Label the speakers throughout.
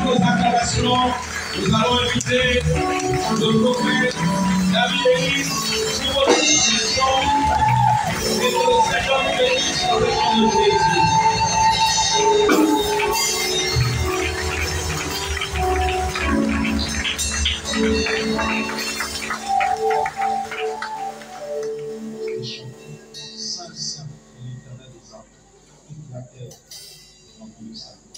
Speaker 1: nos acclamations, nous allons inviter le prophète David Élis sur votre question et que le Seigneur nous bénisse dans le nom de Jésus. Saint, Saint, l'Éternel des armes, toute la terre remplie de sa gloire.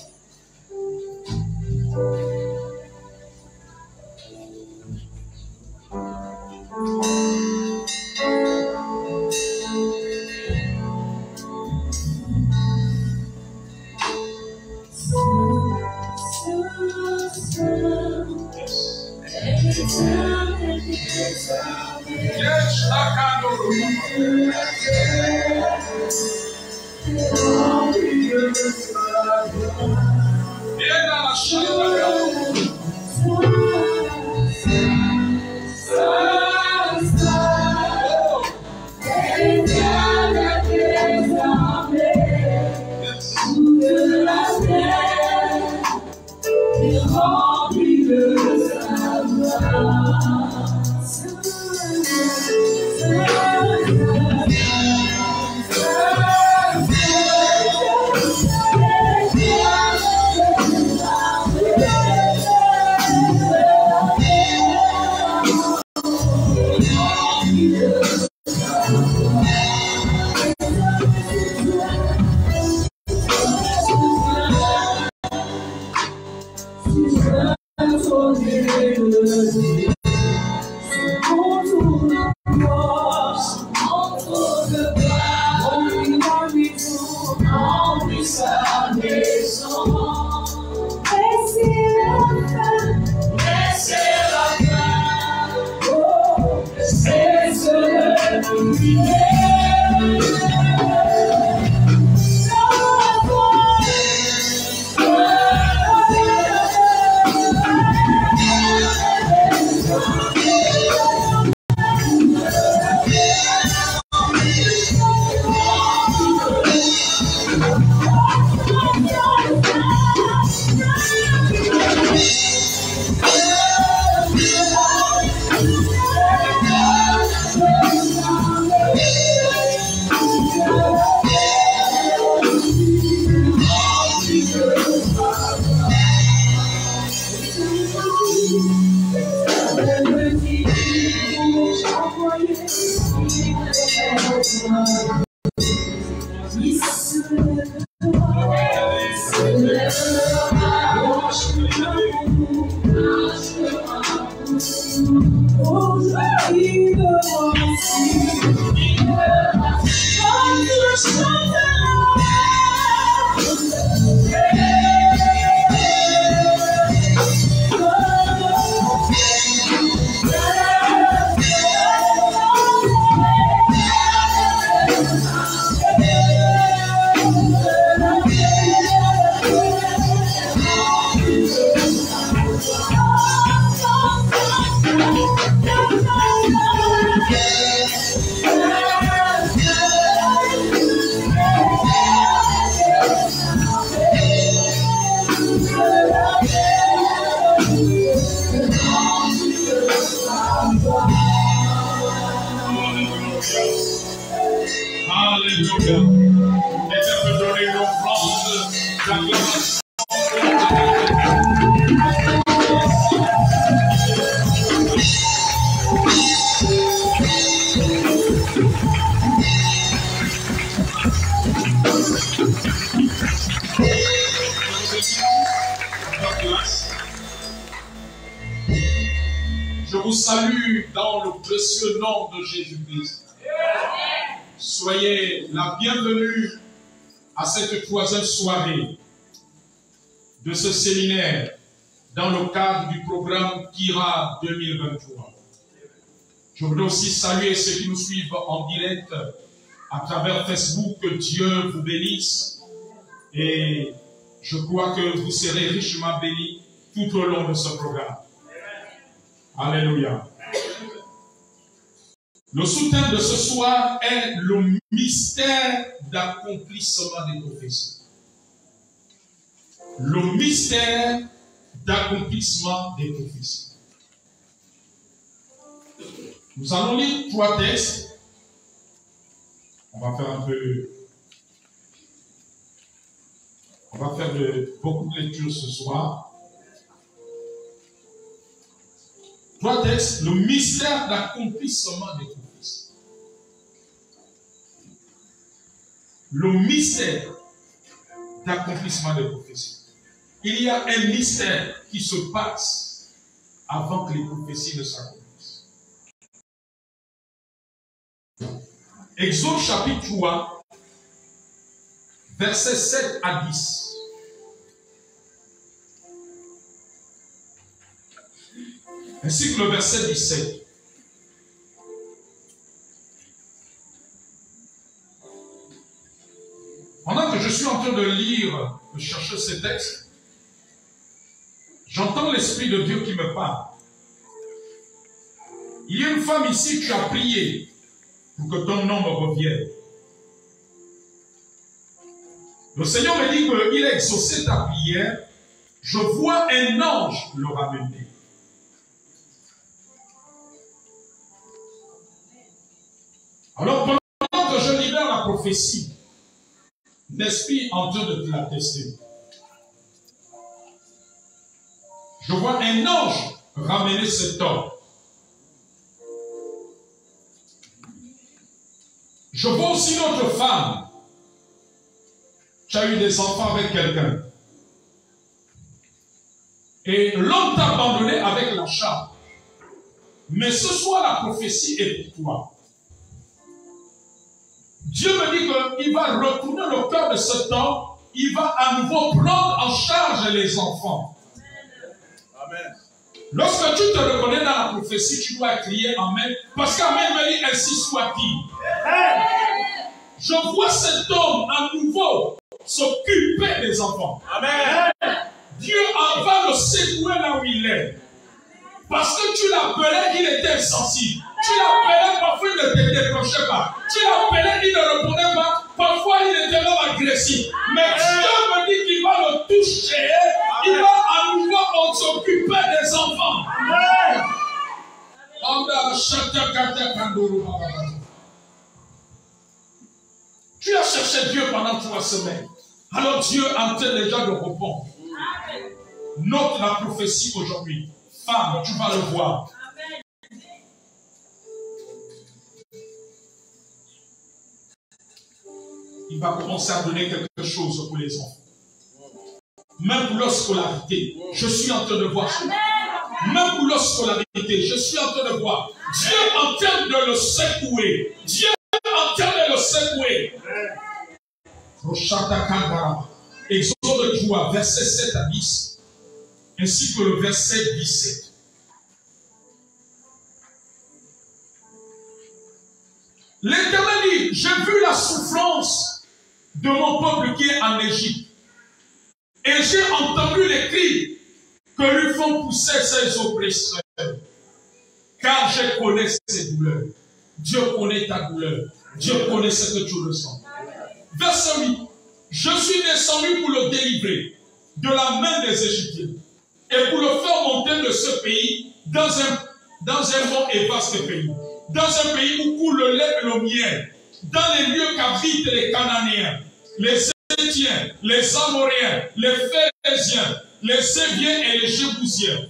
Speaker 2: Je vous salue dans le précieux nom de Jésus-Christ. Soyez la bienvenue à cette troisième soirée de ce séminaire dans le cadre du programme Kira 2023. Je voudrais aussi saluer ceux qui nous suivent en direct à travers Facebook. Que Dieu vous bénisse et je crois que vous serez richement bénis tout au long de ce programme. Alléluia. Le sous-thème de ce soir est le mystère d'accomplissement des prophéties. Le mystère d'accomplissement des prophéties. Nous allons lire 3 textes. On va faire beaucoup de lectures ce soir. 3 textes, le mystère d'accomplissement des prophéties. Le mystère d'accomplissement des prophéties. Il y a un mystère qui se passe avant que les prophéties ne s'accomplissent. Exode chapitre 3, versets 7 à 10. Ainsi que le verset 17. Pendant que je suis en train de lire, de chercher ces textes, j'entends l'Esprit de Dieu qui me parle. Il y a une femme ici qui a prié pour que ton nom me revienne. Le Seigneur me dit qu'il a exaucé ta prière. Je vois un ange le ramener. Alors, pendant que je libère la prophétie, l'Esprit est en train de te l'attester. Je vois un ange ramener cet homme. Je vois aussi une autre femme. Tu as eu des enfants avec quelqu'un. Et l'homme t'a abandonné avec la charge. Mais ce soir, la prophétie est pour toi. Dieu me dit qu'il va retourner le cœur de cet homme. Il va à nouveau prendre en charge les enfants. Amen. Lorsque tu te reconnais dans la prophétie, tu dois crier Amen. Parce qu'Amen me dit ainsi soit-il. Je vois cet homme à nouveau s'occuper des enfants. Amen. Dieu en va le secouer là où il est. Parce que tu l'appelais, il était insensible. Tu l'appelais, parfois il ne te décrochait pas. Tu l'appelais, il ne répondait pas. Parfois il était même agressif. Mais Dieu me dit qu'il va le toucher. Il va à nouveau s'occuper des enfants. Tu as cherché Dieu pendant 3 semaines. Alors Dieu est en train déjà de répondre. Note la prophétie aujourd'hui. Femme, tu vas le voir. Il va commencer à donner quelque chose pour les enfants. Même pour leur scolarité, je suis en train de voir ça. Même pour leur scolarité, je suis en train de voir. Dieu est en train de le secouer. Dieu est en train de le secouer. Exode 3, verset 7 à 10. Ainsi que le verset 17. L'Éternel dit, j'ai vu la souffrance de mon peuple qui est en Égypte. Et j'ai entendu les cris que lui font pousser ses oppresseurs. Car je connais ses douleurs. Dieu connaît ta douleur. Dieu connaît ce que tu ressens. Verset 8. Je suis descendu pour le délivrer de la main des Égyptiens. Et pour le faire monter de ce pays dans un bon et vaste pays. Dans un pays où coule le lait et le miel. Dans les lieux qu'habitent les Cananéens, les Héthiens, les Amoréens, les Phérésiens, les Héviens et les Jébousiens.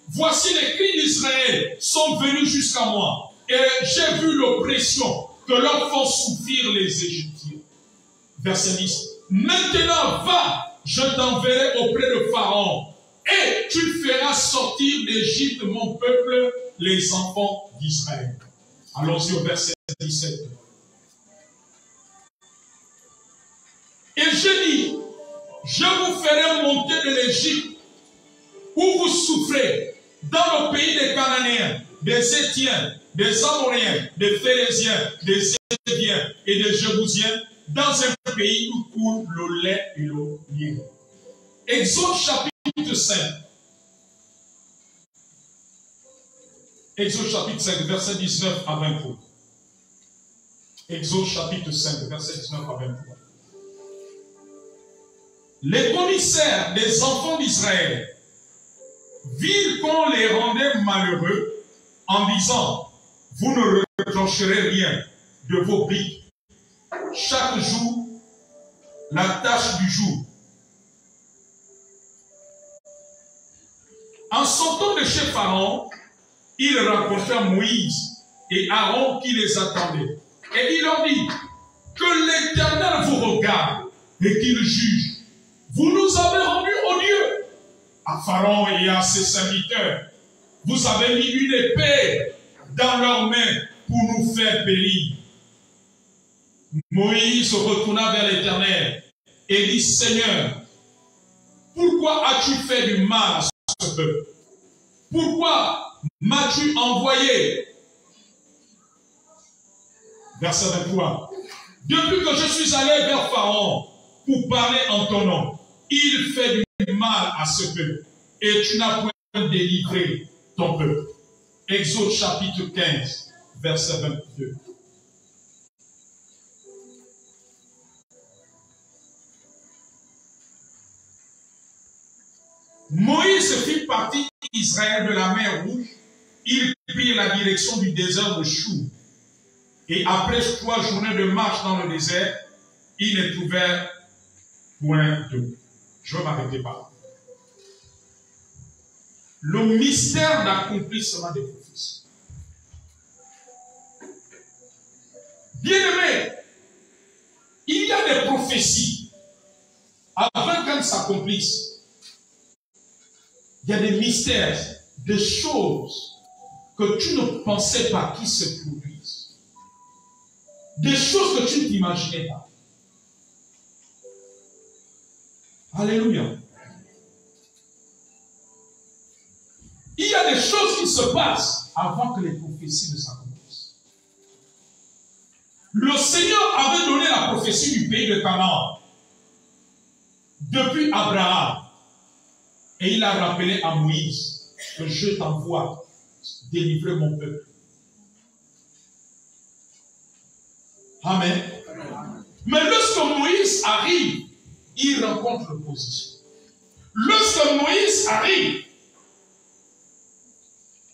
Speaker 2: Voici les cris d'Israël sont venus jusqu'à moi. Et j'ai vu l'oppression que leur font souffrir les Égyptiens. Verset 10. Maintenant va, je t'enverrai auprès de Pharaon. Et tu feras sortir d'Égypte mon peuple, les enfants d'Israël. Allons-y au verset 17. Et je dis, je vous ferai monter de l'Égypte, où vous souffrez, dans le pays des Cananéens, des Héthiens, des Amoréens, des Phérésiens, des Héviens et des Jébousiens, dans un pays où coule le lait et le miel. Exode chapitre 5. Exode chapitre 5, verset 19 à 23. Exode chapitre 5, verset 19 à 23. Les commissaires des enfants d'Israël virent qu'on les rendait malheureux en disant, vous ne retrancherez rien de vos briques. Chaque jour, la tâche du jour. En sortant de chez Pharaon, ils rencontrèrent Moïse et Aaron qui les attendaient. Et il leur dit, que l'Éternel vous regarde et qu'il juge. Vous nous avez rendus odieux à Pharaon et à ses serviteurs. Vous avez mis une épée dans leurs mains pour nous faire périr. Moïse retourna vers l'Éternel et dit, Seigneur, pourquoi as-tu fait du mal à ce peuple? Pourquoi m'as-tu envoyé? Verset 23. Depuis que je suis allé vers Pharaon pour parler en ton nom, il fait du mal à ce peuple et tu n'as point délivré ton peuple. Exode chapitre 15, verset 22. Moïse fit partie d'Israël de la mer Rouge. Ils prirent la direction du désert de Chou. Et après 3 journées de marche dans le désert, ils ne trouvèrent point d'eau. Je vais m'arrêter par là. Le mystère d'accomplissement des prophéties. Bien-aimés, il y a des prophéties avant qu'elles s'accomplissent. Il y a des mystères, des choses que tu ne pensais pas qui se produisent. Des choses que tu ne t'imaginais pas. Alléluia. Il y a des choses qui se passent avant que les prophéties ne s'accomplissent. Le Seigneur avait donné la prophétie du pays de Canaan depuis Abraham. Et il a rappelé à Moïse que je t'envoie délivrer mon peuple. Amen. Mais lorsque Moïse arrive, il rencontre l'opposition. Lorsque Moïse arrive,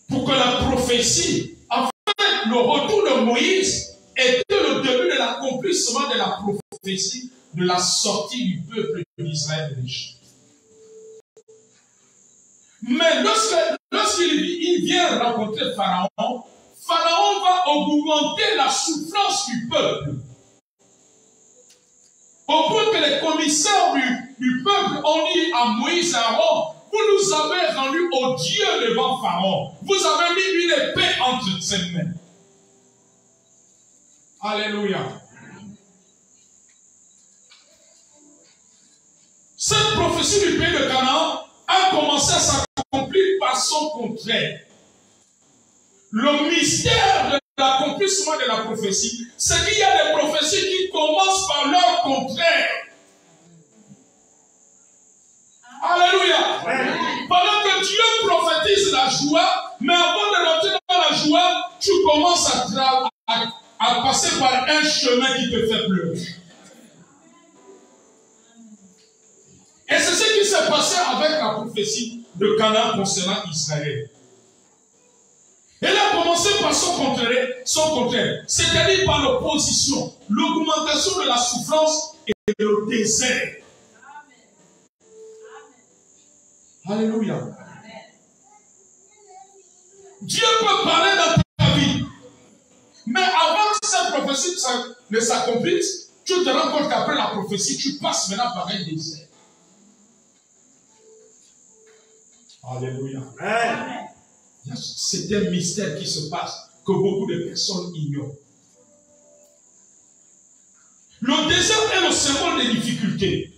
Speaker 2: pour que la prophétie, en fait, le retour de Moïse était le début de l'accomplissement de la prophétie de la sortie du peuple d'Israël de l'Égypte. Mais lorsqu'il vient rencontrer Pharaon, Pharaon va augmenter la souffrance du peuple. Au point que les commissaires du peuple ont dit à Moïse et à Aaron, vous nous avez rendus odieux devant Pharaon. Vous avez mis une épée entre ses mains. Alléluia. Cette prophétie du pays de Canaan a commencé à s'accomplir par son contraire. Le mystère de l'accomplissement de la prophétie, c'est qu'il y a des prophéties qui commencent par leur contraire. Alléluia. Pendant que Dieu prophétise la joie, mais avant de rentrer dans la joie, tu commences à passer par un chemin qui te fait pleurer. Et c'est ce qui s'est passé avec la prophétie de Canaan concernant Israël. Elle a commencé par son contraire, c'est-à-dire par l'opposition, l'augmentation de la souffrance et le désert. Alléluia. Dieu peut parler dans ta vie, mais avant que cette prophétie ne s'accomplisse, tu te rends compte qu'après la prophétie, tu passes maintenant par un désert. Alléluia. Amen. C'est un mystère qui se passe que beaucoup de personnes ignorent. Le désert est le symbole des difficultés,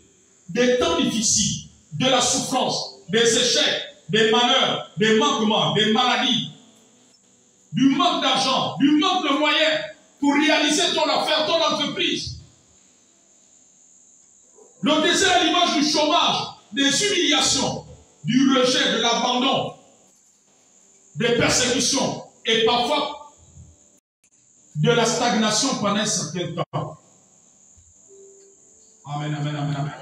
Speaker 2: des temps difficiles, de la souffrance, des échecs, des malheurs, des manquements, des maladies, du manque d'argent, du manque de moyens pour réaliser ton affaire, ton entreprise. Le désert est l'image du chômage, des humiliations, du rejet, de l'abandon, des persécutions et parfois de la stagnation pendant un certain temps. Amen, amen, amen, amen.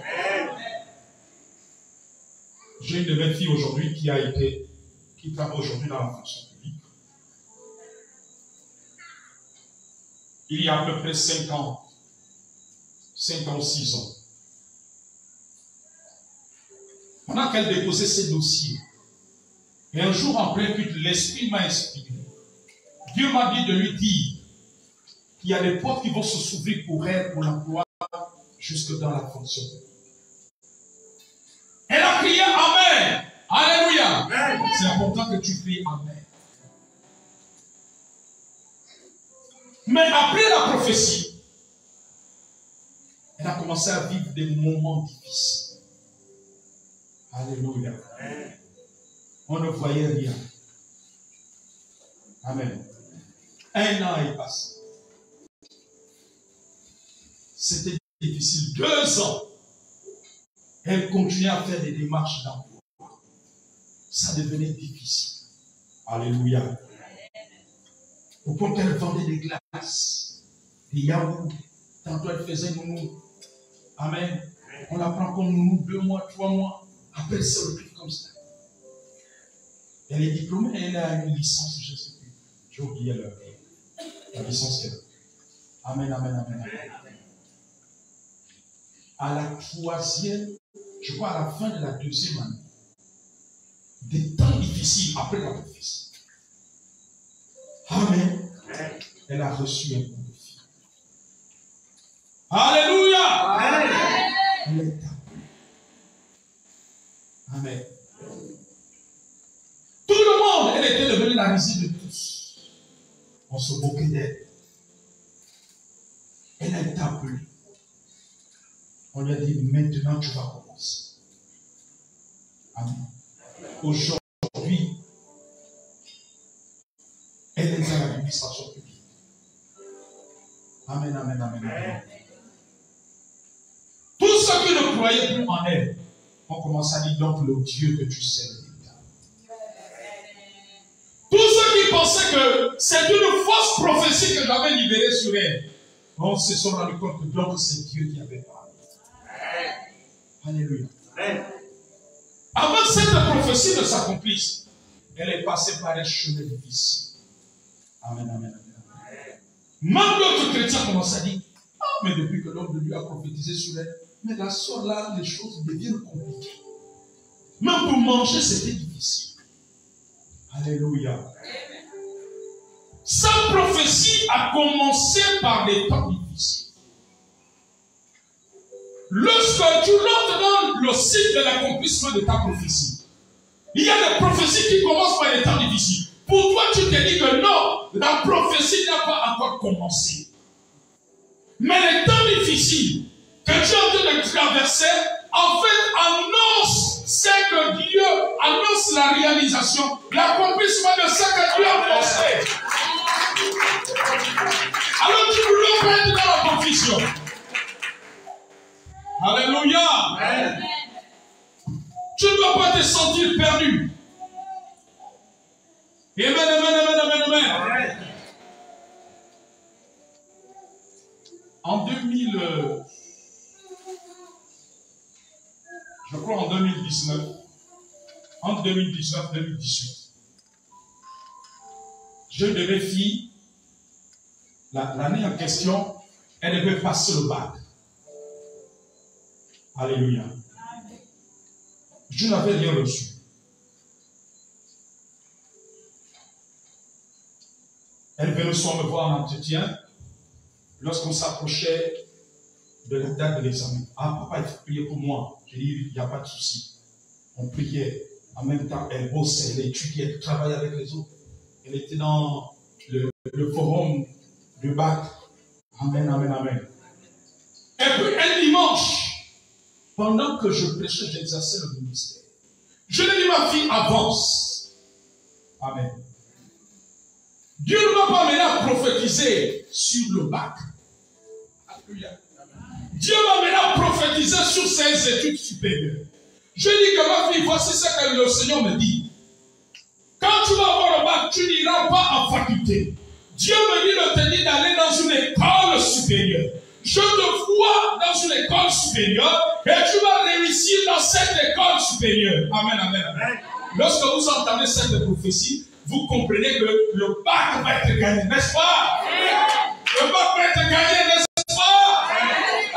Speaker 2: J'ai une de mes filles aujourd'hui qui travaille aujourd'hui dans la fonction publique. Il y a à peu près 5 ans ou 6 ans. Pendant qu'elle déposait ses dossiers, et un jour en plein culte, l'Esprit m'a expliqué. Dieu m'a dit de lui dire qu'il y a des portes qui vont se s'ouvrir pour elle, pour l'emploi, jusque dans la fonction. Elle a crié Amen. Alléluia. C'est important que tu cries Amen. Mais après la prophétie, elle a commencé à vivre des moments difficiles. Alléluia. On ne voyait rien. Amen. 1 an est passé. C'était difficile. 2 ans. Elle continuait à faire des démarches d'emploi. Ça devenait difficile. Alléluia. Au point qu'elle vendait des glaces, des yaourts. Tantôt elle faisait nounou. Amen. On la prend comme nounou 2 mois, 3 mois. Après elle se retrouve comme ça. Elle est diplômée, elle a une licence, je ne sais plus. J'ai oublié la licence qu'elle a. Amen, amen, amen, amen. À la 3e, je crois à la fin de la 2e année, des temps difficiles après la prophétie. Amen. Elle a reçu un coup de fil. Alléluia. Amen. Elle est appelée. Amen. Tout le monde, elle était devenue la risée de tous. On se moquait d'elle. Elle a été appelée. On lui a dit, maintenant tu vas commencer. Amen. Aujourd'hui, elle est à l'administration publique. Amen, amen, amen, amen. Tous ceux qui ne croyaient plus en elle ont commencé à dire donc le Dieu que tu sers. Tous ceux qui pensaient que c'est une fausse prophétie que j'avais libérée sur elle, on se sont rendu compte que donc c'est Dieu qui avait parlé. Alléluia. Avant que cette prophétie ne s'accomplisse, elle est passée par un chemin difficile. Amen, amen, amen. Même d'autres chrétiens commencent à dire, ah, mais depuis que l'homme de Dieu a prophétisé sur elle, mais la soeur là, les choses deviennent compliquées. Même pour manger, c'était difficile. Alléluia. Sa prophétie a commencé par des temps difficiles. Lorsque tu rentres dans le cycle de l'accomplissement de ta prophétie, il y a des prophéties qui commencent par des temps difficiles. Pour toi, tu te dis que non, la prophétie n'a pas encore commencé. Mais les temps difficiles que tu es en train de traverser, en fait, annonce ce que Dieu annonce la réalisation, l'accomplissement de ce que Dieu a annoncé. Alors tu ne dois pas être dans la confusion. Alléluia. Amen. Tu ne dois pas te sentir perdu. Amen, amen, amen, amen, amen. Amen. En 2000, je crois en 2019, entre 2019 et 2018, j'ai une de mes filles, l'année en question, elle devait passer le bac. Alléluia. Je n'avais rien reçu. Elle venait souvent me voir en entretien lorsqu'on s'approchait de la date de l'examen. Ah, papa, il faut prier pour moi. J'ai dit, il n'y a pas de souci. On priait. En même temps, elle bossait, elle étudiait, elle travaillait avec les autres. Elle était dans le forum du bac. Amen, amen, amen. Et puis, un dimanche, pendant que je prêchais, j'exerçais le ministère. Je lui ai dit, ma fille, avance. Amen. Dieu ne m'a pas amené à prophétiser sur le bac. Alléluia. Dieu m'a amené à prophétiser sur ses études supérieures. Je dis que ma fille, voici ce que le Seigneur me dit. Quand tu vas avoir le bac, tu n'iras pas en faculté. Dieu me dit de te dire d'aller dans une école supérieure. je te vois dans une école supérieure et tu vas réussir dans cette école supérieure. Amen, amen, amen. Lorsque vous entendez cette prophétie, vous comprenez que le bac va être gagné, n'est-ce pas? Le bac va être gagné, n'est-ce pas?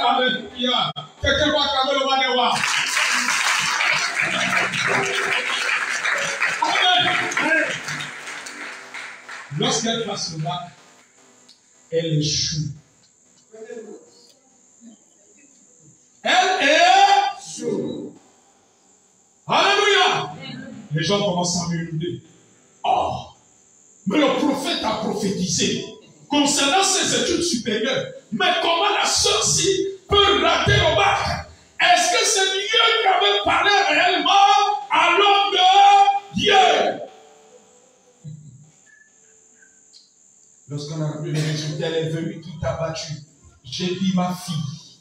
Speaker 2: Alléluia. Quelqu'un va acclamer le Manéwa. Amen. Lorsqu'elle passe le bac, elle échoue. Elle échoue. Alléluia. Les gens commencent à murmurer. Oh, mais le prophète a prophétisé concernant ses études supérieures. Mais comment la sœur-ci peut rater le bac? Est-ce que c'est Dieu qui avait parlé réellement à l'homme de Dieu? Lorsqu'on a vu les résultats, elle est venue tout abattue. J'ai dit, ma fille,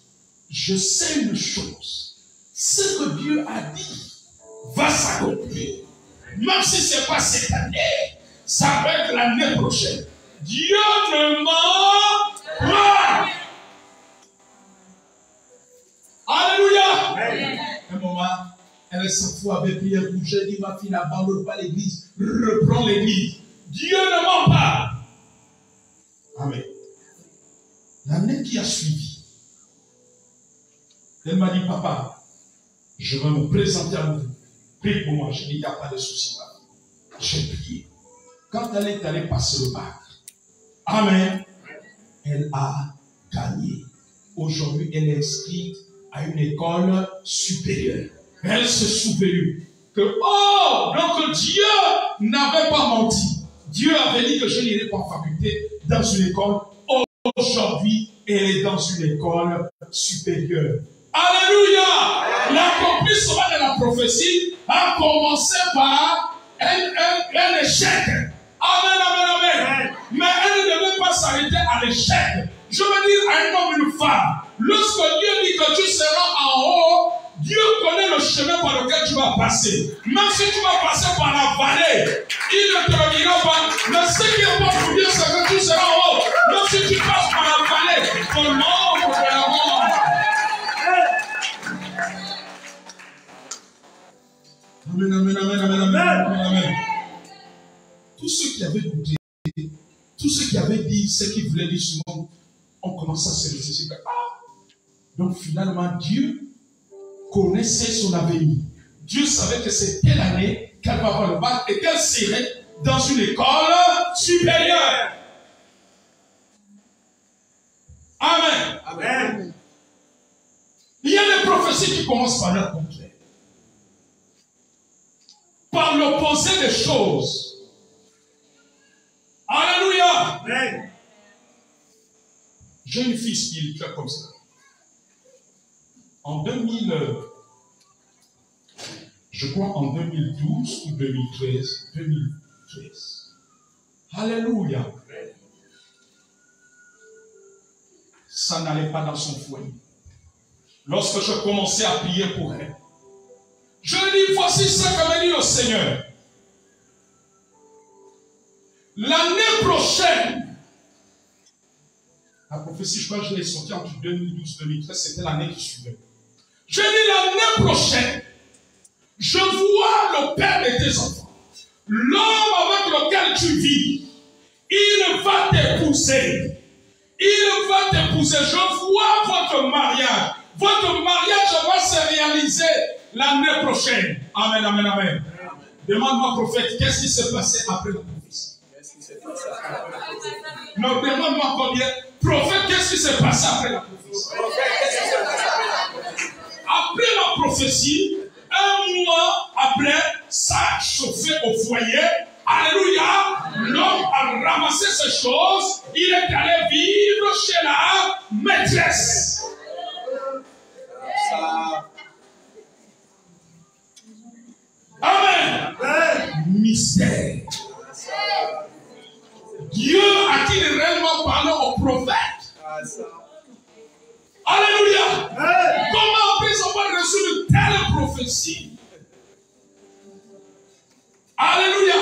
Speaker 2: je sais une chose. Ce que Dieu a dit va s'accomplir. Même si ce n'est pas cette année, ça va être l'année prochaine. Dieu ne ment pas. Alléluia. Un moment, elle s'affoue avec prière pour j'ai dit, ma fille, n'abandonne pas l'église, reprends l'église. Dieu ne ment pas. Amen. L'année qui a suivi, elle m'a dit, papa, je vais me présenter à vous. Prie pour moi. Je dis, il n'y a pas de souci. J'ai prié. Quand elle est allée passer le bac, amen, elle a gagné. Aujourd'hui, elle est inscrite à une école supérieure. Elle s'est souvenue que, oh, donc Dieu n'avait pas menti. Dieu avait dit que je n'irai pas en faculté dans une école. Aujourd'hui, elle est dans une école supérieure. Alléluia! L'accomplissement de la prophétie a commencé par un échec. Amen, amen, amen. Mais elle ne devait pas s'arrêter à l'échec. Je veux dire à un homme et une femme, lorsque Dieu dit que tu seras en haut, Dieu connaît le chemin par lequel tu vas passer. Même si tu vas passer par la vallée, il ne te le dira pas. Mais ce qui est bon pour Dieu, c'est que tu seras en haut. Même si tu passes par la vallée, ton nom est la mort. Amen, amen, amen, amen, amen, amen. Tous ceux qui avaient goûté, tous ceux qui avaient dit ce qu'ils voulaient dire souvent, ont commencé à se réfléchir. Donc finalement, Dieu connaissait son avenir. Dieu savait que c'était l'année qu'elle va avoir le bac et qu'elle serait dans une école supérieure. Amen. Amen. Il y a des prophéties qui commencent par leur contraire. Par l'opposé des choses. Alléluia. Amen. J'ai une fille spirituelle comme ça. En 2000, je crois en 2012 ou 2013. Alléluia. Ça n'allait pas dans son foyer. Lorsque je commençais à prier pour elle, je lui dis, voici ce que me dit le Seigneur. L'année prochaine, la prophétie, je crois que je l'ai sortie entre 2012 et 2013, c'était l'année qui suivait. Je dis, l'année prochaine, je vois le père de tes enfants. L'homme avec lequel tu vis, il va t'épouser. Il va t'épouser. Je vois votre mariage. Votre mariage va se réaliser l'année prochaine. Amen, amen, amen. Demande-moi, prophète, qu'est-ce qui s'est passé après la prophétie? Non, demande-moi combien. Prophète, qu'est-ce qui s'est passé après la prophétie? Après la prophétie, un mois après, ça a chauffé au foyer. Alléluia. L'homme a ramassé ces choses. Il est allé vivre chez la maîtresse. Amen. Mystère. Dieu a-t-il réellement parlé au prophète? Alléluia. Comment après avoir reçu de telles prophéties? Alléluia.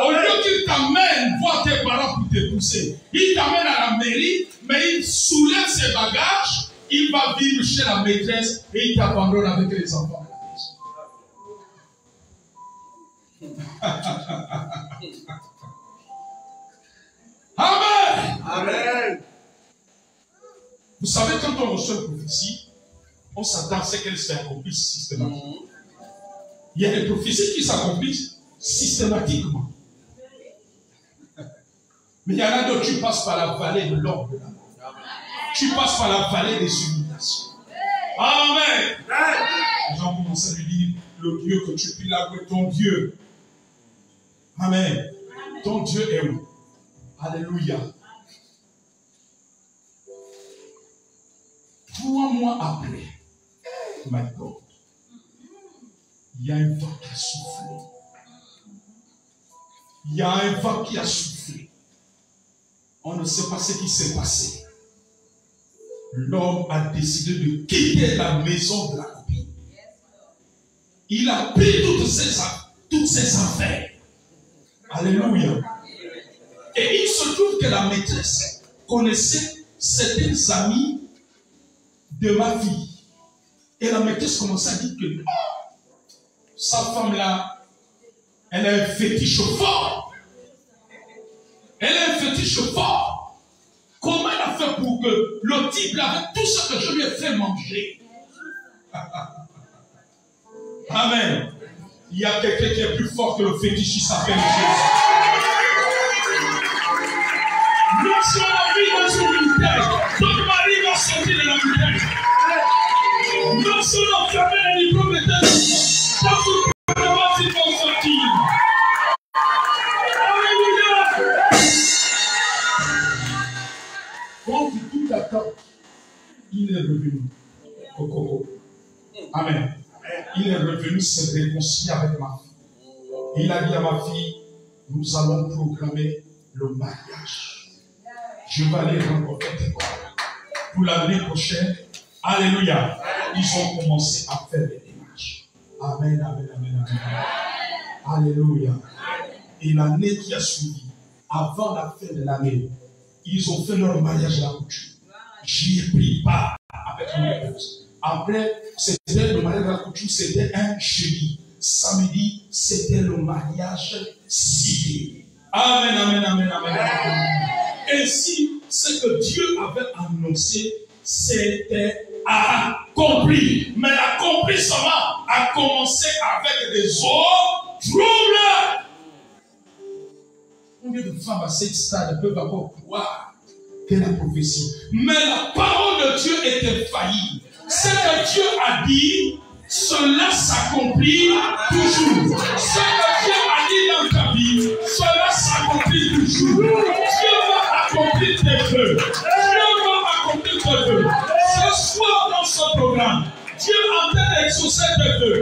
Speaker 2: Au lieu qu'il t'amène voir tes parents pour t'épouser, pousser. Il t'amène à la mairie, mais il soulève ses bagages, il va vivre chez la maîtresse et il t'abandonne avec les enfants. Amen.
Speaker 3: Amen.
Speaker 2: Vous savez, quand on reçoit une prophétie, on s'attend à ce qu'elle s'accomplisse systématiquement. Il y a des prophéties qui s'accomplissent systématiquement. Mais il y en a d'autres, tu passes par la vallée de l'ombre de la mort. Tu passes par la vallée des humiliations. Amen. Les gens commencent à lui dire, le Dieu que tu pries là, ton Dieu. Amen. Ton Dieu est où? Alléluia. 3 mois après, my God, il y a un vent qui a soufflé. Il y a un vent qui a soufflé. On ne sait pas ce qui s'est passé. L'homme a décidé de quitter la maison de la copine. Il a pris toutes ses affaires. Alléluia. Et il se trouve que la maîtresse connaissait certains amis de ma fille. Et la maîtresse commençait à dire que sa femme-là, elle a un fétiche fort. Elle a un fétiche fort. Comment elle a fait pour que le type, avec tout ce que je lui ai fait manger? Amen. Il y a quelqu'un qui est plus fort que le fétiche, il s'appelle Jésus. Nous sommes dans son ministère. Ton mari va sortir de la ministère. Nous sommes enfermés dans les diplômes de test. Dans tout le monde, ils vont sortir. Alléluia. Quand tout attend, il est revenu au Congo. Amen. Il est revenu se réconcilier avec ma fille. Et il a dit à ma fille, nous allons programmer le mariage. Je vais aller rencontrer tes parents. Pour l'année prochaine, alléluia, ils ont commencé à faire les démarches. Amen, amen, amen, amen. Alléluia. Et l'année qui a suivi, avant la fin de l'année, ils ont fait leur mariage à la coutume. J'y ai pris part avec mon épouse. Après, c'était le mariage à la coutume, c'était un jeudi. Samedi, c'était le mariage civil. Amen, amen, amen, amen, amen. Ainsi, ce que Dieu avait annoncé, c'était accompli. Mais l'accomplissement a commencé avec des autres troubles. Combien de femmes à cette stade peuvent encore croire que la prophétie? Mais la parole de Dieu était faillie. Ce que Dieu a dit, cela s'accomplit toujours. Ce que Dieu a dit dans ta vie, cela s'accomplit toujours. Dieu va accomplir tes vœux. Dieu va accomplir tes vœux. Ce soir dans ce programme, Dieu est en train d'exaucer tes vœux.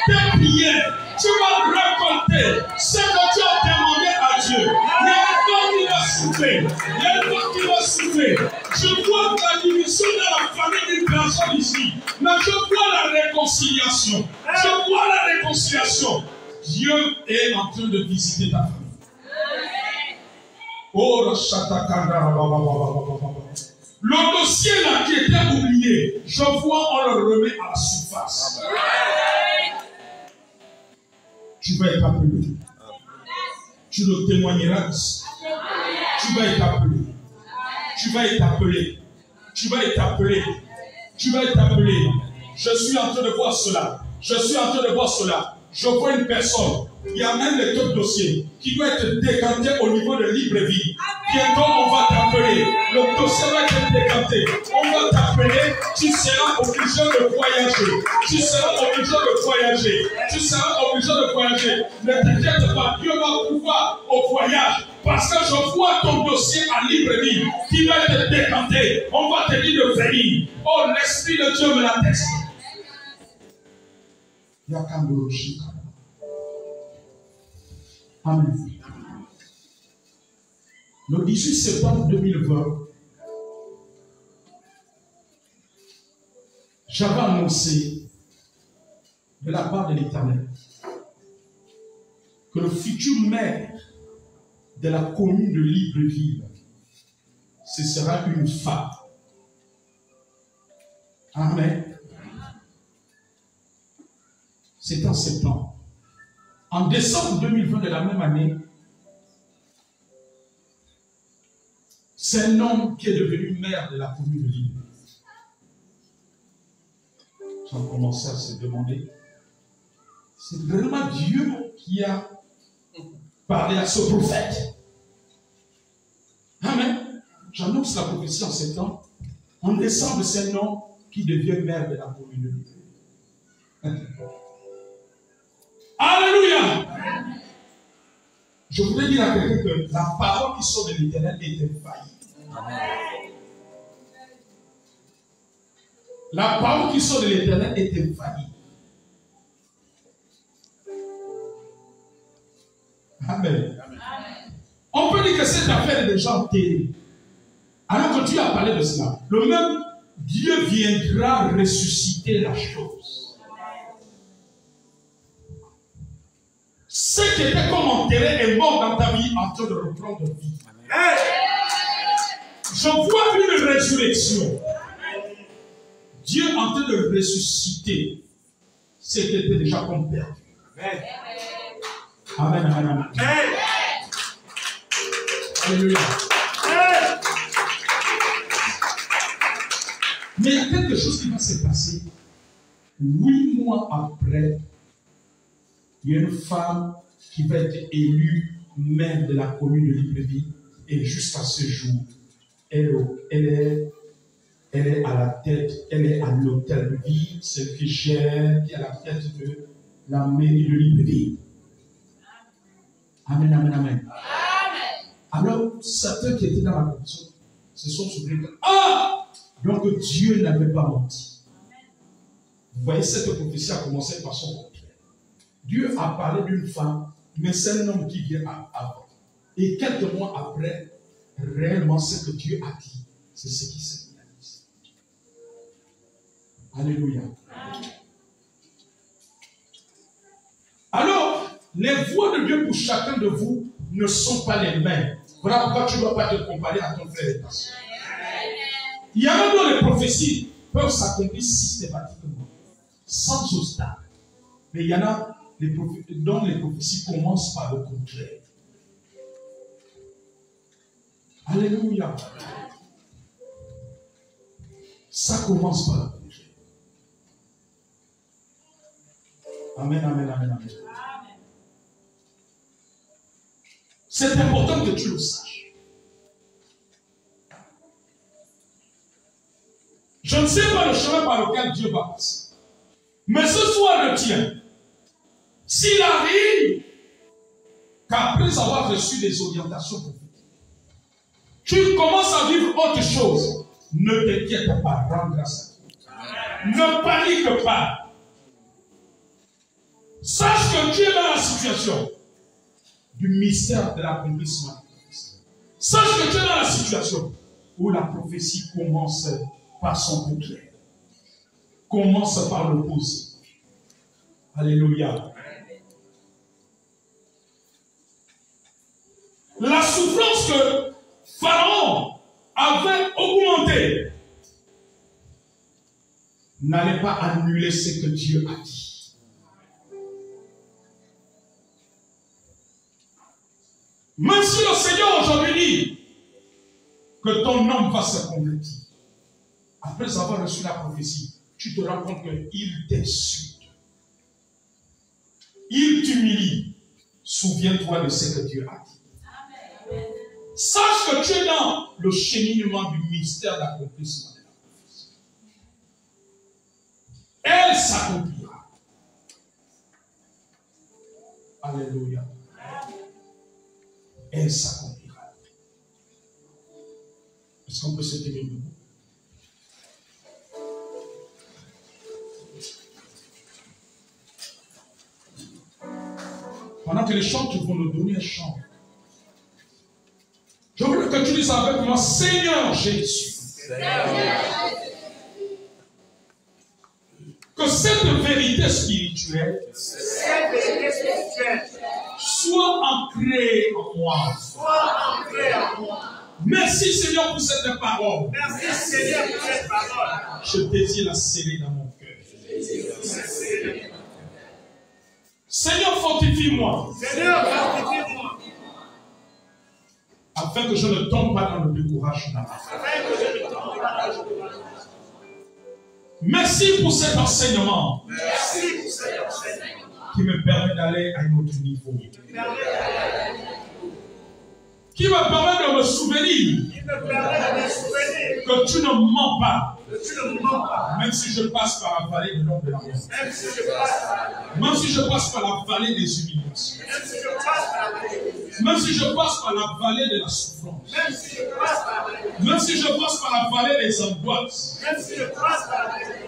Speaker 2: Tes prières. Tu vas récolter ce que tu as demandé à Dieu. Il y a un temps qui va souffler. Il y a un temps qui va souffler. Je vois la division dans la famille d'une personne ici. Mais je vois la réconciliation. Je vois la réconciliation. Dieu est en train de visiter ta famille. Oh, le dossier là qui était oublié, je vois, on le remet à la surface. Tu vas être appelé. Tu le témoigneras ici. Tu vas être appelé. Tu vas être appelé. Tu vas être appelé. Tu vas être appelé. Je suis en train de voir cela. Je suis en train de voir cela. Je vois une personne. Il y a même les top dossiers qui doit être décanté au niveau de Libreville. Bientôt, on va t'appeler. Le dossier va être décanté. On va t'appeler. Tu seras obligé de voyager. Tu seras obligé de voyager. Tu seras obligé de voyager. Ne t'inquiète pas. Dieu va pouvoir au voyage. Parce que je vois ton dossier à Libreville qui va être décanté. On va te dire de venir. Oh, l'Esprit de Dieu me l'atteste. Amen. Le 18 septembre 2020, j'avais annoncé de la part de l'Éternel que le futur maire de la commune de Libreville, ce sera une femme. Amen. C'est en septembre. En décembre 2020 de la même année, c'est un homme qui est devenu maire de la commune de Libreville. Ils ont commencé à se demander, c'est vraiment Dieu qui a parlé à ce prophète. Amen. J'annonce la prophétie en septembre. En décembre, c'est un homme qui devient maire de la commune de Libreville. Alléluia. Je voudrais dire à quelqu'un que la parole qui sort de l'Éternel est infaillible. La parole qui sort de l'Éternel est infaillible. Amen. On peut dire que cette affaire est déjà enterrée. Alors que Dieu a parlé de cela, le même Dieu viendra ressusciter la chose. Ce qui était comme enterré est mort dans ta vie en train de reprendre vie. Je vois une résurrection. Dieu est en train de ressusciter ce qui était déjà comme perdu. Amen, amen, amen. Alléluia. Mais il y a quelque chose qui va se passer. 8 mois après, il y a une femme qui va être élue maire de la commune de Libreville. Et jusqu'à ce jour, elle est à la tête, elle est à l'hôtel de ville, celle qui gère, qui est à la tête de la mairie de Libreville. Amen, amen, amen. Alors, certains qui étaient dans la commission se sont souvenus que, donc Dieu n'avait pas menti. Vous voyez, cette prophétie a commencé par son contraire. Dieu a parlé d'une femme, mais c'est un homme qui vient avant. Et quelques mois après, réellement, ce que Dieu a dit, c'est ce qui s'est réalisé. Alléluia. Alors, les voies de Dieu pour chacun de vous ne sont pas les mêmes. Voilà pourquoi tu ne dois pas te comparer à ton frère et ta soeur. Il y a même dans les prophéties peuvent s'accomplir systématiquement, sans obstacle. Mais il y en a dont les prophéties commencent par le contraire. Alléluia. Ça commence par le contraire. Amen, amen, amen, amen. C'est important que tu le saches. Je ne sais pas le chemin par lequel Dieu va passer. Mais ce soit le tien. S'il arrive qu'après avoir reçu des orientations prophétiques, tu commences à vivre autre chose, ne t'inquiète pas, rends grâce à Dieu. Ne panique pas. Sache que tu es dans la situation du mystère de l'accomplissement. Sache que tu es dans la situation où la prophétie commence par son contraire. Commence par l'opposé. Alléluia. La souffrance que Pharaon avait augmentée n'allait pas annuler ce que Dieu a dit. Même si le Seigneur aujourd'hui dit que ton homme va se convertir, après avoir reçu la prophétie, tu te rends compte qu'il t'insulte. Il t'humilie. Souviens-toi de ce que Dieu a dit. Amen. Sache que tu es dans le cheminement du mystère d'accomplissement de la prophétie. Elle s'accomplira. Alléluia. Elle s'accomplira. Est-ce qu'on peut se tenir debout? Pendant que les chantres vont nous donner un chant, je veux que tu dises avec moi, Seigneur Jésus. Que cette vérité spirituelle soit ancrée en moi. parole.
Speaker 1: Merci Seigneur pour cette parole.
Speaker 2: Je désire la sceller dans mon cœur. Seigneur, fortifie-moi.
Speaker 1: Seigneur, fortifie-moi.
Speaker 2: Afin que je ne tombe pas dans le découragement. Merci pour cet enseignement.
Speaker 1: Merci pour cet enseignement.
Speaker 2: Qui me permet d'aller à un autre niveau. Qui me permet de me souvenir. Que tu ne mens pas. Même si je passe par la vallée de l'ombre de la mort. Même si je passe par la vallée des humiliations. Même si je passe par la vallée de la souffrance. Même si je passe par la vallée des angoisses.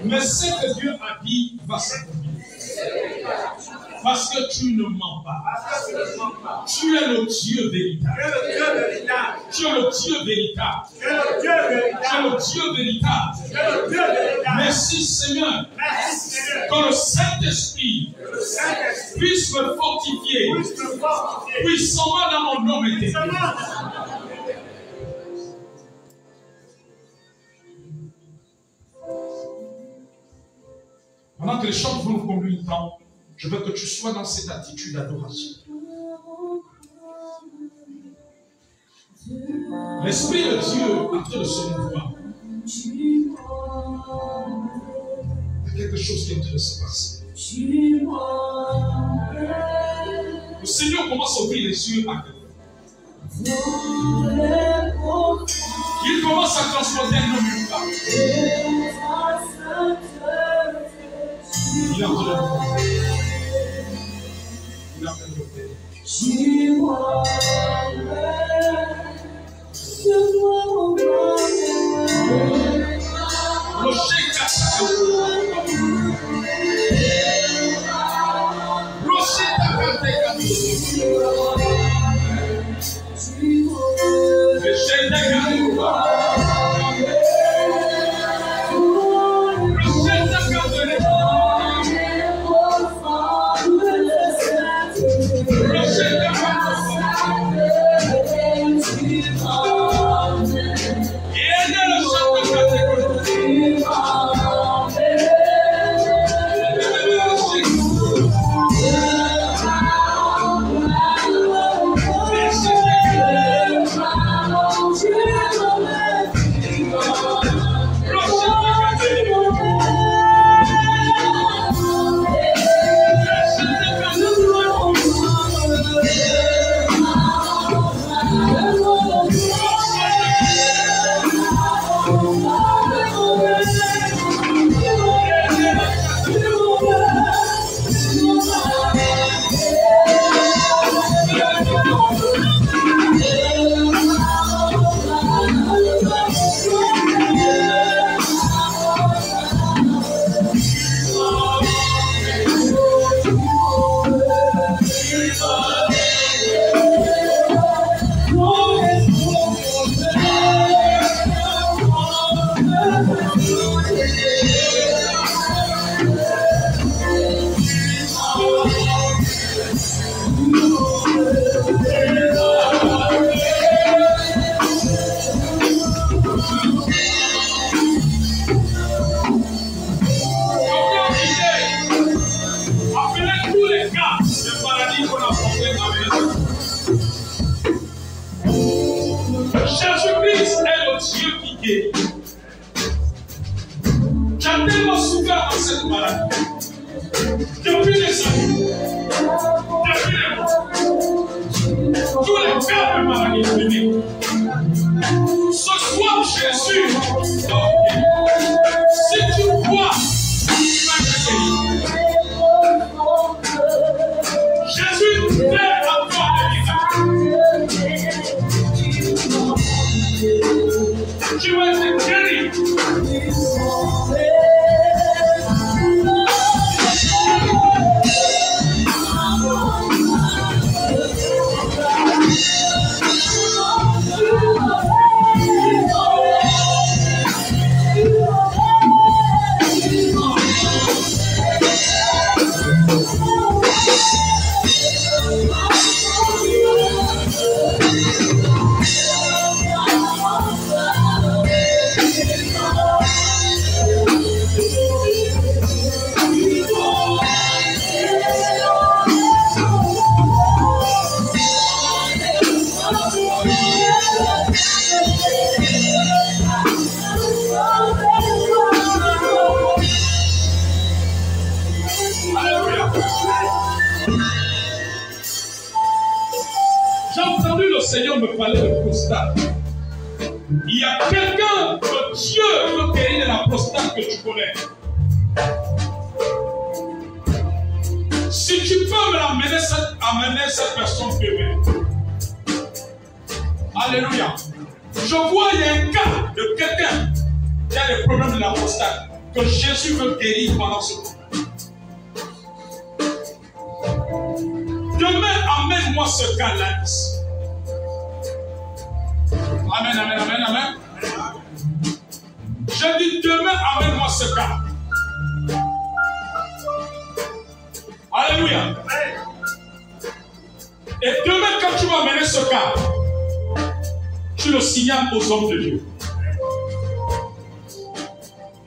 Speaker 2: Mais ce que Dieu a dit va s'accomplir. Parce que tu ne mens pas. Tu es le Dieu véritable. Tu es le Dieu véritable. Tu es le Dieu véritable. Merci Seigneur. Que le Saint-Esprit puisse me fortifier puissamment dans mon nom éternel. Pendant que les chants vont nous conduire un temps, je veux que tu sois dans cette attitude d'adoration. L'Esprit de Dieu est en train de se mouvoir. Il y a quelque chose qui est en train de se passer. Le Seigneur commence à ouvrir les yeux à quelqu'un. Il commence à transporter un homme et une femme. Il est en train de le faire. Il est en train de le faire. Jésus-Christ est le Dieu qui guérit. J'ai tellement souffert dans cette maladie. Depuis des années. Depuis les mois. Tous les cas de maladie finis. Ce soir, Jésus, si tu crois, tu vas te guérir. Jésus fait encore des miracles. Tu vas te guérir. Seigneur me parlait de prostate. Il y a quelqu'un que Dieu veut guérir de la prostate que tu connais. Si tu peux me amener cette personne demain. Alléluia. Je vois, il y a un cas de quelqu'un qui a des problèmes de la prostate que Jésus veut guérir pendant ce temps. Demain, amène-moi ce cas-là. Amen, amen, amen, amen. Je dis demain, amène-moi ce cas. Alléluia. Et demain, quand tu vas amener ce cas, tu le signales aux hommes de Dieu.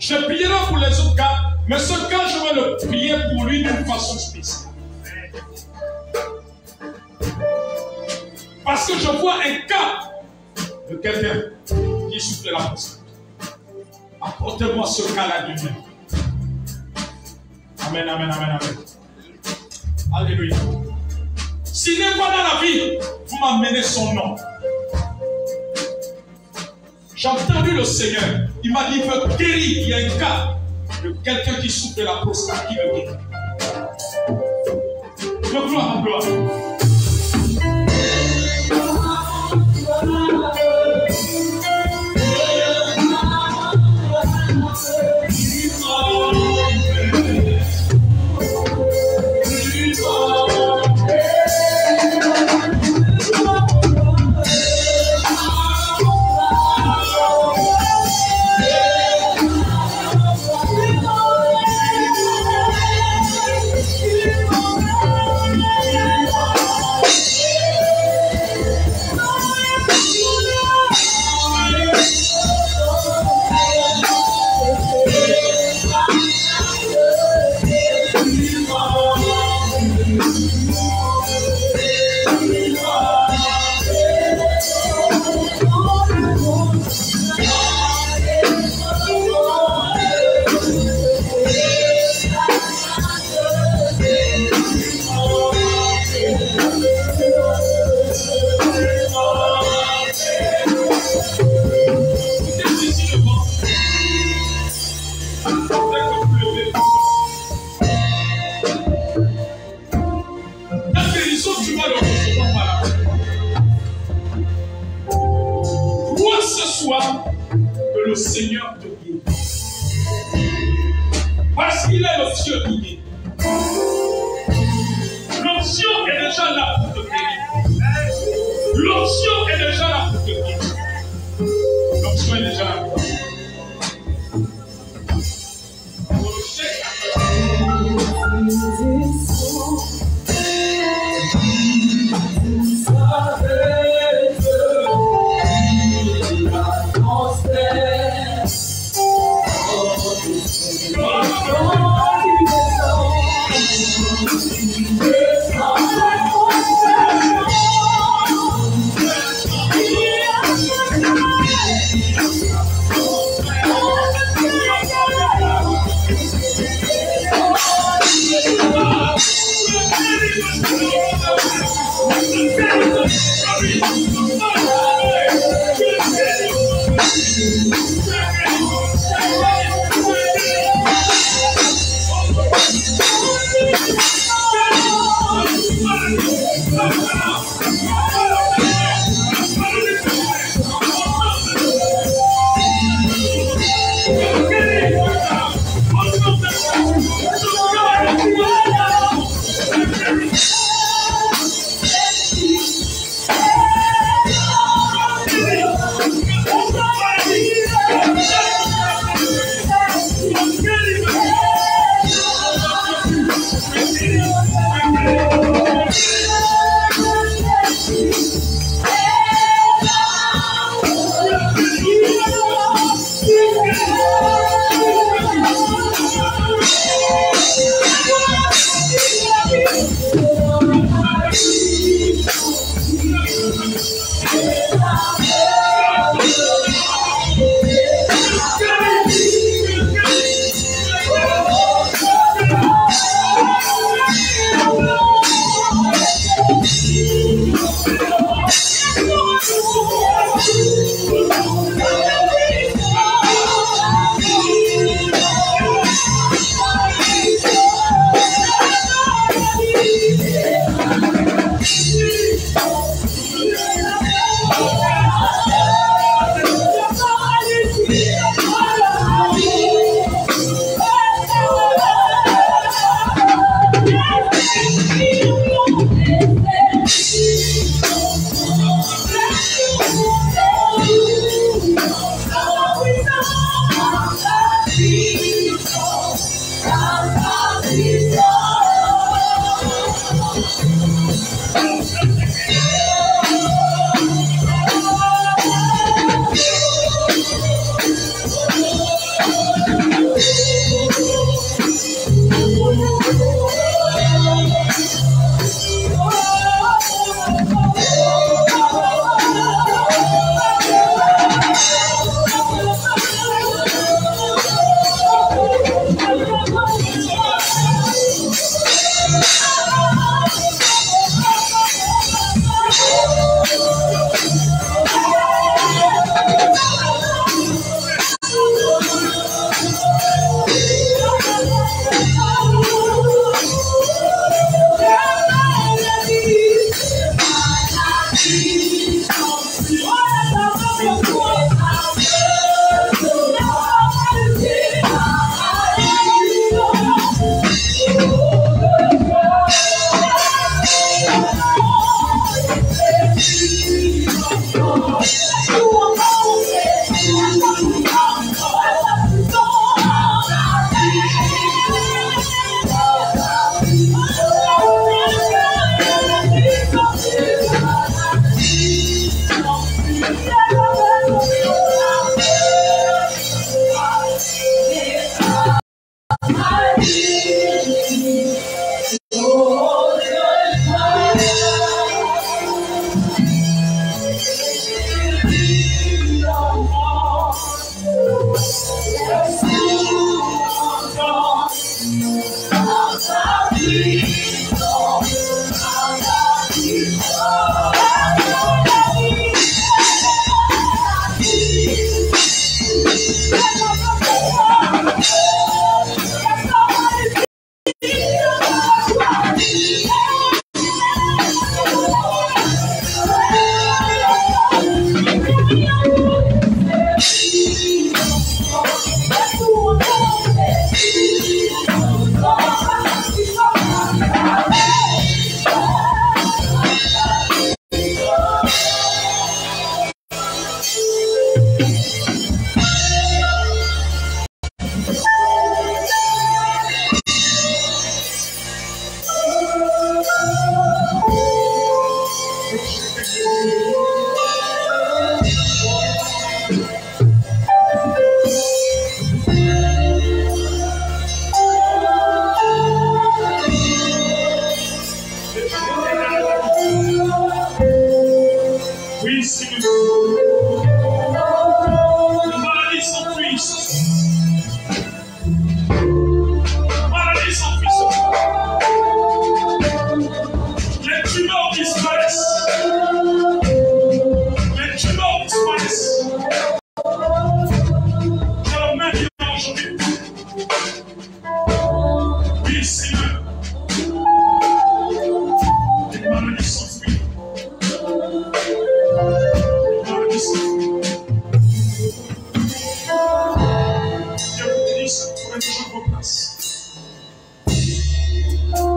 Speaker 2: Je prierai pour les autres cas, mais ce cas, je vais le prier pour lui d'une façon spéciale. Parce que je vois un cas de quelqu'un qui souffre de la prostate. Apportez-moi ce cas-là demain. Amen, amen, amen, amen. Alléluia. S'il n'est pas dans la vie, vous m'amenez son nom. J'ai entendu le Seigneur. Il m'a dit, il veut guérir. Il y a un cas de quelqu'un qui souffre de la prostate qui veut guérir. De gloire en gloire.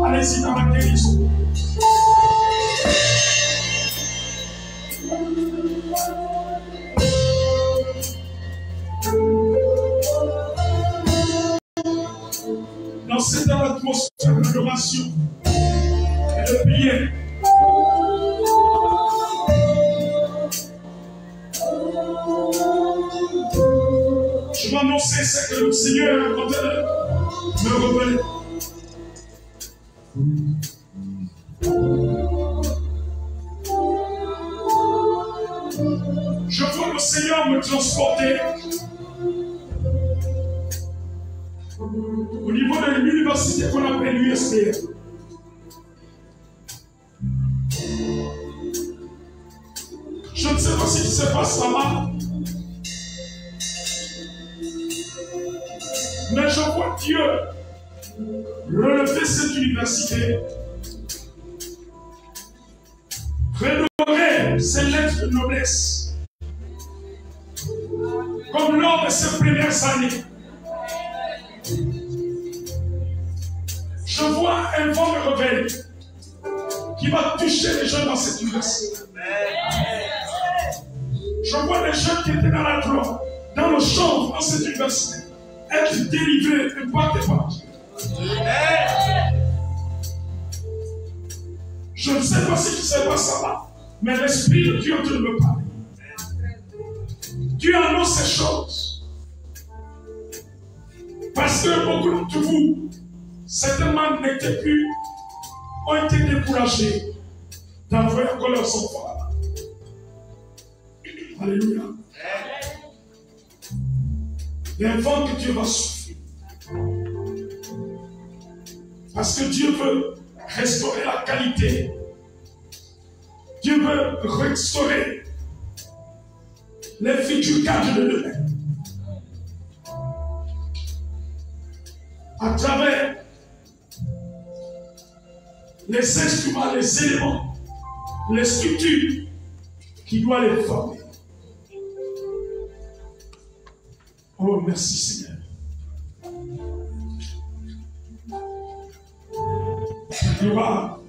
Speaker 2: Allez-y dans la guérison. Dans cette atmosphère d'adoration et de prière, je vais annoncer ce que le Seigneur est en train de me révéler. Je vois le Seigneur me transporter au niveau de l'université qu'on appelle l'USPR. Je ne sais pas ce qui se passe là-bas, mais je vois Dieu relever cette université ses lettres de noblesse. Comme lors de ses premières années. Je vois un vent de réveil qui va toucher les jeunes dans cette université. Je vois les jeunes qui étaient dans la gloire, dans le champ, dans cette université, être délivrés de part et part. Je ne sais pas ce qui se passe là-bas, mais l'Esprit de Dieu te me parle. Dieu annonce ces choses. Parce que beaucoup d'entre vous, certainement ont été découragés d'envoyer encore leurs enfants là-bas. Alléluia. Il y a un vent que Dieu va souffler. Parce que Dieu veut restaurer la qualité. Dieu veut restaurer les futurs cadres de demain. À travers les instruments, les éléments, les structures qui doivent les former. Oh, merci Seigneur. La gloire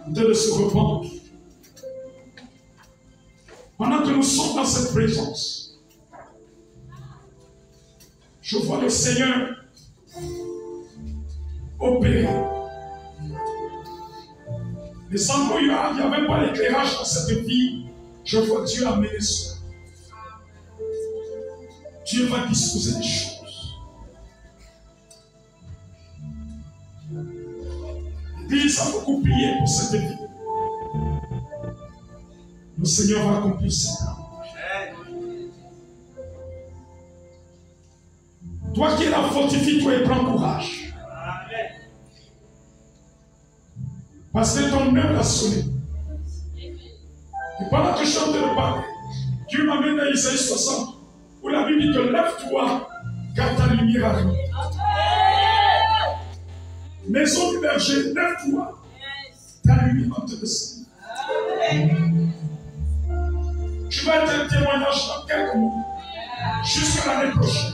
Speaker 2: de se répandre. Pendant que nous sommes dans cette présence, je vois le Seigneur opérer. Mais sans qu'il n'y avait pas l'éclairage dans cette vie, je vois Dieu amener cela. Dieu va disposer des choses. L'Église a beaucoup prié pour cette vie. Le Seigneur va accomplir cela. Toi qui es là, fortifie-toi et prends courage. Parce que ton heure a sonné. Et pendant que je suis en train de parler, Dieu m'amène à Isaïe 60, où la Bible dit que lève-toi, car ta lumière arrive. Maison du berger, lève-toi, ta lumière va te descendre. Tu vas être un témoignage dans quelques mois, jusqu'à l'année prochaine.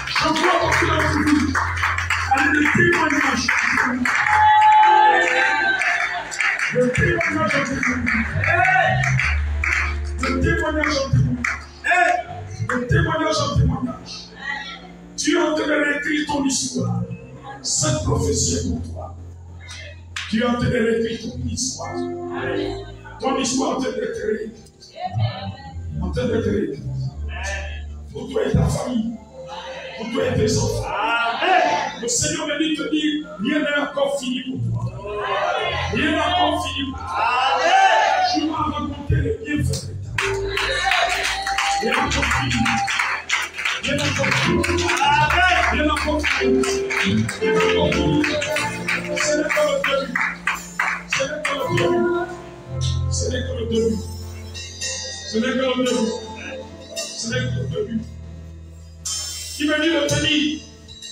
Speaker 2: Je vois beaucoup d'entre vous aller de témoignage. Le témoignage en témoignage. Le témoignage en témoignage. Le témoignage en témoignage. Tu es en train de réécrire ton histoire. Cette prophétie est pour toi. Tu es en train de réécrire ton histoire. Ton histoire est en train d'être réécrite. En train d'être réécrite. Pour toi et ta famille. Pour toi et tes enfants. Le Seigneur me dit de te dire, rien n'est encore fini pour toi. Rien n'est encore fini pour toi. Je vais raconter les bienfaits de l'État. Rien n'est encore fini. Rien n'est encore fini. Rien n'est encore fini. Rien n'est encore fini. Ce n'est pas le début. Ce n'est pas le début. Ce n'est que le début. Ce n'est que le début. Ce n'est que le début. Il me dit de te dire,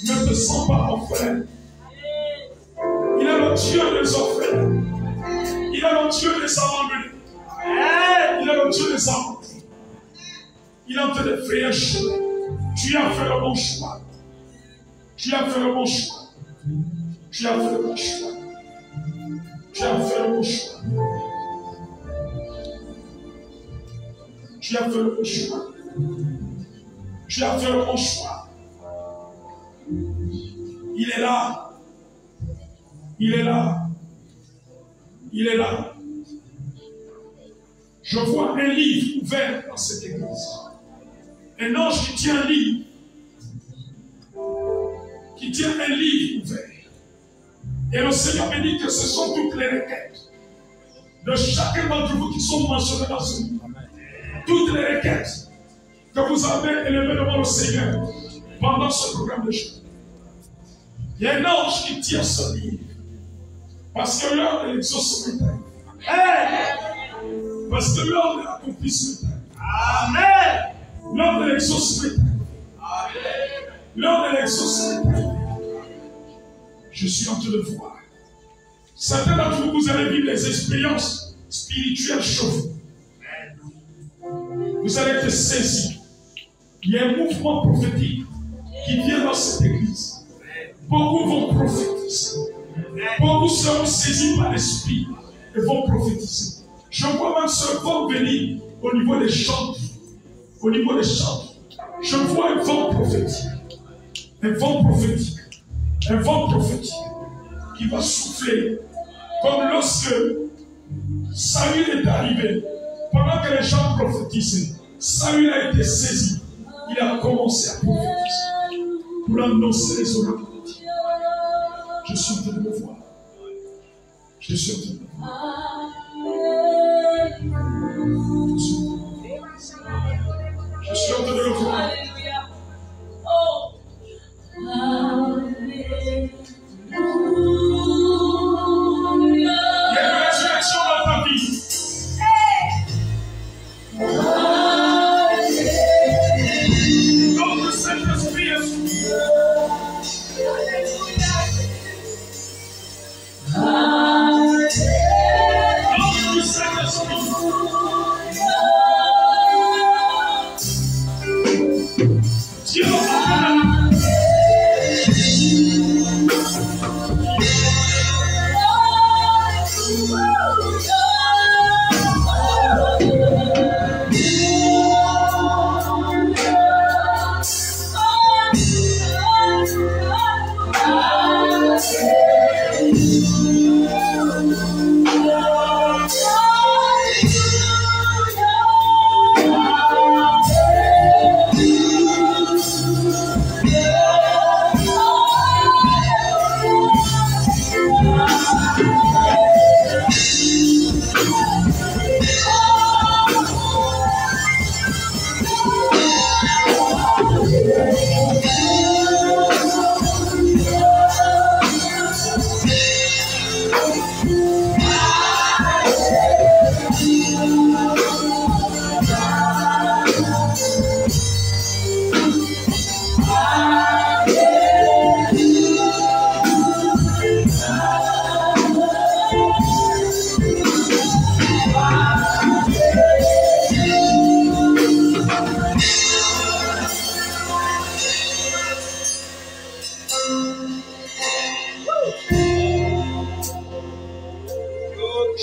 Speaker 2: ne te sens pas orphelin. Il est le Dieu des orphelins. Il est le Dieu des abandonnés. Il est le Dieu des abandonnés. Il est en train de faire un chemin. Tu as fait le bon choix. Tu as fait le bon choix. Tu as fait le bon choix. Tu as fait le bon choix. Tu as fait le bon choix. Tu as fait le bon choix. Il est là. Il est là. Il est là. Je vois un livre ouvert dans cette église. Un ange qui tient un livre. Qui tient un livre ouvert. Et le Seigneur me dit que ce sont toutes les requêtes de chacun d'entre vous qui sont mentionnées dans ce livre. Toutes les requêtes que vous avez élevées devant le Seigneur pendant ce programme de jeûne. Il y a un ange qui tient ce livre. Parce que l'heure de l'exaucement est arrivée. Parce que l'heure de l'accomplissement est arrivée. Amen. L'heure de l'exaucement est arrivée. L'heure de l'exaucement est arrivée. Je suis en train de voir Certains d'entre vous, vous allez vivre des expériences spirituelles chaudes. Vous allez être saisis. Il y a un mouvement prophétique qui vient dans cette église. Beaucoup vont prophétiser. Beaucoup seront saisis par l'esprit et vont prophétiser. Je vois même ce vent venir au niveau des chants. Au niveau des chants. Je vois un vent prophétique. Un vent prophétique. Un vent prophétique qui va souffler comme lorsque Saül est arrivé. Pendant que les gens prophétisaient, Saül a été saisi. Il a commencé à prophétiser pour annoncer les oracles. Je suis en train de me voir. Je suis en train de me voir. Je suis en train de le voir. Il y a une résurrection dans ta vie. Donc le Saint-Esprit est sous.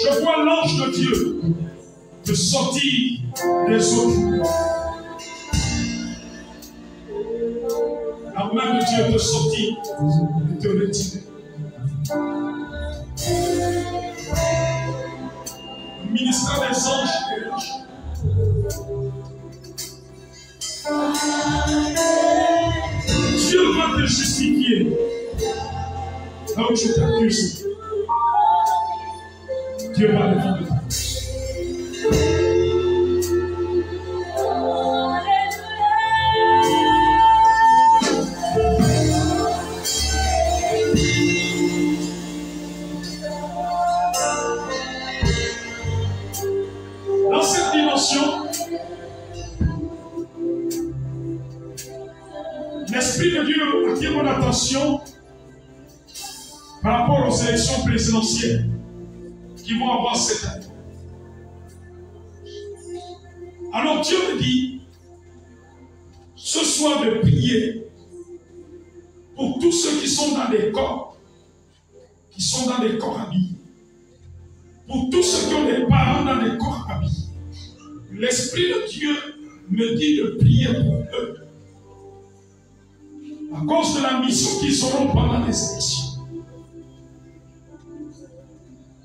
Speaker 2: Je vois l'ange de Dieu te sortir des eaux. La main de Dieu te sortir et te retirer. Le ministère des anges et des anges. Dieu va te justifier là où je t'accuse. Dieu va le vivre. Dans cette dimension, l'Esprit de Dieu attire mon attention par rapport aux élections présidentielles qui vont avoir cette année. Alors Dieu me dit ce soir de prier pour tous ceux qui sont dans des corps, habillés, pour tous ceux qui ont des parents dans des corps habillés. L'Esprit de Dieu me dit de prier pour eux à cause de la mission qu'ils auront pendant les élections.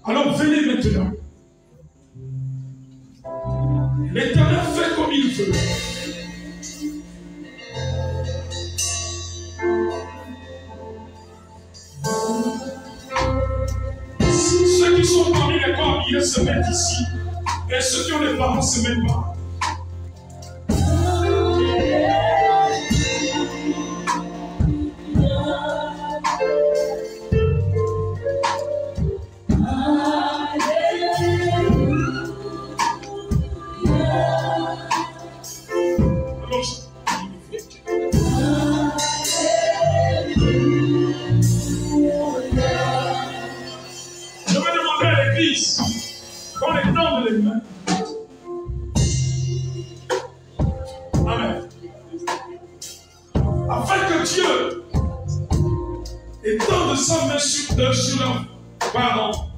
Speaker 2: Alors venez maintenant. L'Éternel fait comme il veut. Ceux qui sont parmi les corps habillés se mettent ici. Et ceux qui ont les parents se mettent pas. l'Église qu'on étende les mains. Amen. Afin que Dieu étende sa main sur leurs parents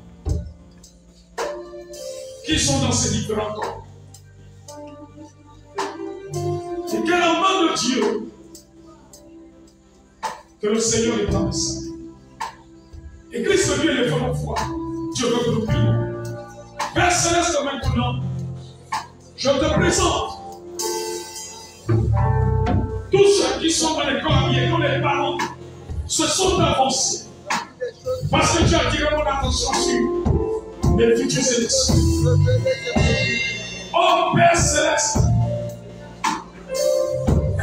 Speaker 2: qui sont dans ces différents corps. Et que la main de Dieu, que le Seigneur étende ça. Église de Dieu et les femmes en foi, Dieu veut que nous prions. Père Céleste, maintenant, je te présente tous ceux qui sont dans les corps habillés, dont les parents se sont avancés. Parce que Dieu a attiré mon attention sur les futurs célestes. Oh Père Céleste,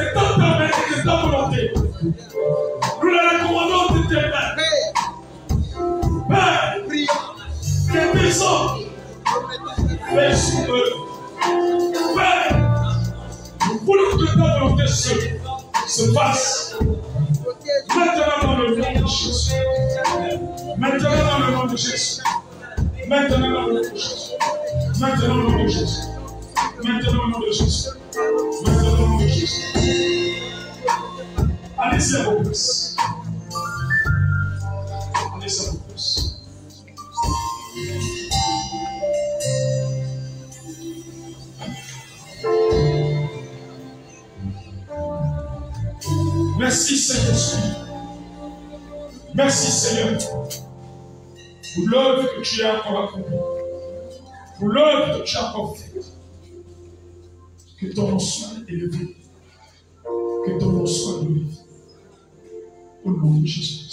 Speaker 2: étends ta main et ta volonté. Nous les recommandons de tes mains. Père, que tes hommes veillent sur eux. Père, nous voulons que ta volonté se fasse. Maintenant dans le nom de Jésus. Maintenant dans le nom de Jésus. Maintenant dans le nom de Jésus. Maintenant dans le nom de Jésus. Maintenant dans le nom de Jésus. Maintenant dans le nom de Jésus. Allez-y à vos places. Allez-y à vos places. Merci Saint-Esprit. Merci Seigneur pour l'œuvre que tu as encore accomplie, pour l'œuvre que tu as encore faite. Que ton nom soit élevé, que ton nom soit glorifié. Au nom de Jésus.